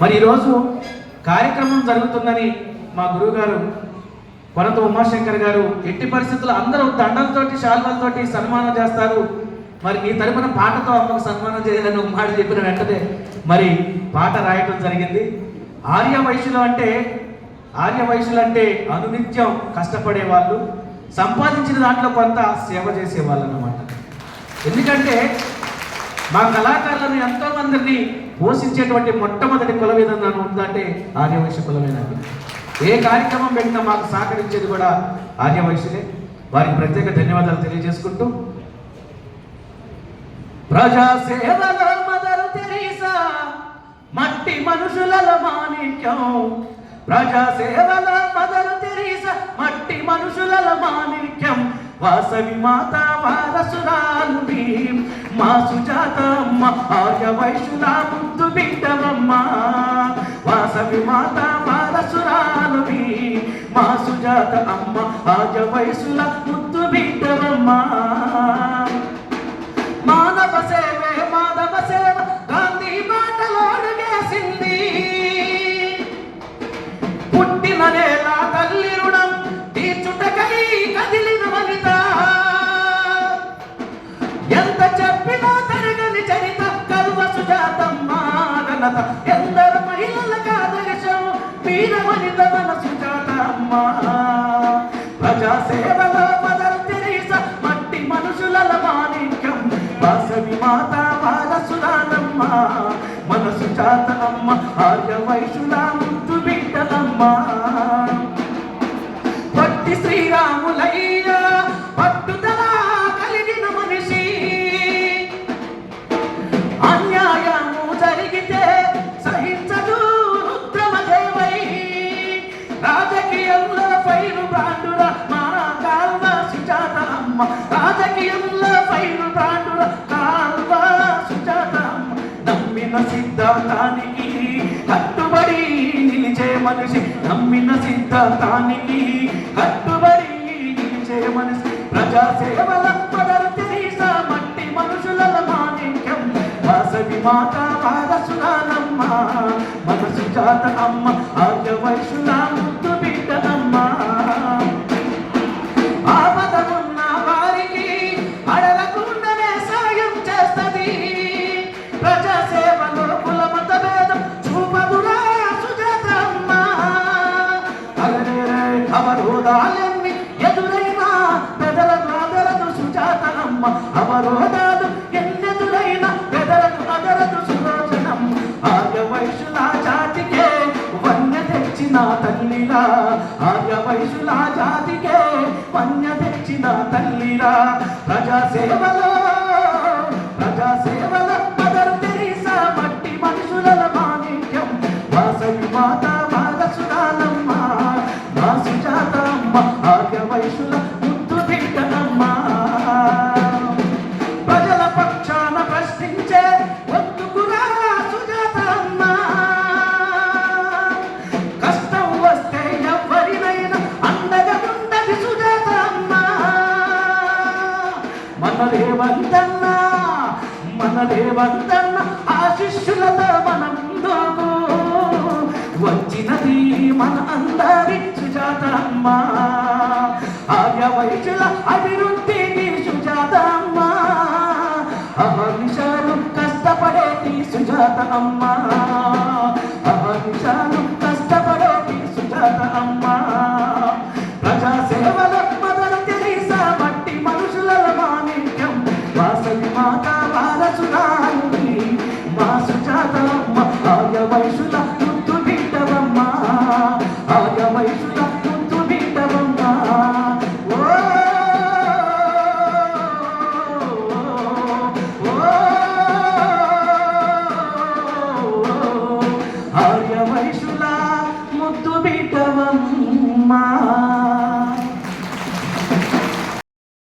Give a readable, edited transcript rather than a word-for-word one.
మరి ఈరోజు కార్యక్రమం జరుగుతుందని మా గురువుగారు కొనత ఉమాశంకర్ గారు ఎట్టి పరిస్థితుల్లో అందరూ దండలతోటి శాల్వలతోటి సన్మానం చేస్తారు. మరి నీ తరపున పాటతో అమ్మకు సన్మానం చేయాలని ఒక మాట చెప్పిన వెంటనే మరి పాట రాయటం జరిగింది. ఆర్య వైశ్యులు అంటే అనునిత్యం కష్టపడే వాళ్ళు, సంపాదించిన దాంట్లో కొంత సేవ చేసేవాళ్ళు అన్నమాట. ఎందుకంటే మా కళాకారులను ఎంతో మందిని పోషించేటువంటి మొట్టమొదటి కులం ఏదన్నా ఉందంటే ఆర్యవైశ్య కులమేనండి. ఏ కార్యక్రమం పెట్టినా మాకు సహకరించేది కూడా ఆర్యవైశ్యులే. వారికి ప్రత్యేక ధన్యవాదాలు తెలియజేసుకుంటూ, ప్రజాసేవలో మదర్ తెరీసా మట్టి మనుషులలో మాణిక్యం, ప్రజాసేవలో మదర్ తెరీసా మట్టి మనుషులలో మాణిక్యం, వాసవి మాత వారసురాలు మా సుజాత అమ్మ ఆర్యవైశ్యుల ముద్దు బిడ్డవమ్మ, వాసవి మాత వారసురాలు మా సుజాత అమ్మ ఆర్యవైశ్యుల ముద్దు బిడ్డవమ్మ. మానవ సేవే మాధవ సేవ గాంధీ బాటలో అడుగేసింది, పుట్టిన నేల తల్లి రుణం తీర్చుటకై కదిలిన వనిత, ఎంత చెప్పినా తరగని చరిత కల్వ సుజాతమ్మ ఘనత, ఎందరు మహిళలకు ఆదర్శం వీర వనిత మన సుజాతమ్మ. ప్రజాసేవలో మదర్ తెరీసా మట్టి మనుషుల మాణిక్యం, వాసవి మాత వారసురాలమ్మ మన సుజాత అమ్మ ఆర్యవైశ్యుల ముద్దు బిడ్డలమ్మ. పట్టి శ్రీరాములయ్య పట్టుదల కలిగిన మనిషి, అన్యాయము జరిగితే సహించదు రుద్రమదేవై, రాజకీయంలో ఫైరు బ్రాండుల మన కాల్వ సుజాత అమ్మ, రాజకీయంలో ఫైరు బ్రాండుల కాల్వ సుజాత అమ్మ. నమ్మిన సిద్ధాంతానికి కట్టుబడి నిలిచే మనిషి, నమ్మిన సిద్ధాంతానికి కట్టుబడి నిలిచే మనిషి, ప్రజాసేవల మదర్ తెరీసా మట్టి మనుషుల మాణిక్యం, వాసవి మాత వారసురాలమ్మ మన సుజాత అమ్మ ఆర్యవైశ్యుల ముద్దు బిడ్డలమ్మ. ఆపదమున్న వారికి అడగకుండానే సాయం చేస్తది, ప్రజాసేవలో కులమత భేదం చూపదురా సుజాత అమ్మ. అవరోధాలన్నీ ఎదురైనా పెదలకు అదరదు సుజాత అమ్మ, అవరోధాలు ఎన్నెదురైనా పెదలకు అదరదు సులోచనం. ఆర్యవైశ్యుల జాతికే వన్య తెచ్చిన తల్లిరా, ఆర్యవైశ్యుల జాతికే వన్య తెచ్చిన తల్లిరా. ప్రజాసేవలో మదర్ తెరీసా మట్టి మనుషుల మాణిక్యం, వాసవి మాత వారసురాలమ్మ మా సుజాత అమ్మ ఆర్యవైశ్యుల ముద్దు బిడ్డలమ్మ. ప్రజల పక్షాన ప్రశ్నించే ఒత్తుకురా సుజాత అమ్మ, కష్టం వస్తే ఎవరినైనా అండగా ఉండది సుజాత అమ్మ. మనదేవంతన్న ఆశిష్యులతో మనం ముందుకు వచ్చినది మన అందరి సుజాత అమ్మ, ఆర్యవైశ్యుల అభివృద్ధికి సుజాత అమ్మ, అహర్నిశలు కష్టపడేటి సుజాత అమ్మ, అహర్నిశలు కష్టపడేటి సుజాత అమ్మ. ప్రజాసేవలో మదర్ తెరీసా మట్టి మనుషుల మాణిక్యం, వాసవి మాత వారసురాలు మా సుజాత అమ్మ ఆర్యవైశ్యుల ముద్దు బిడ్డవమ్మ, ఆర్యవైశ్యుల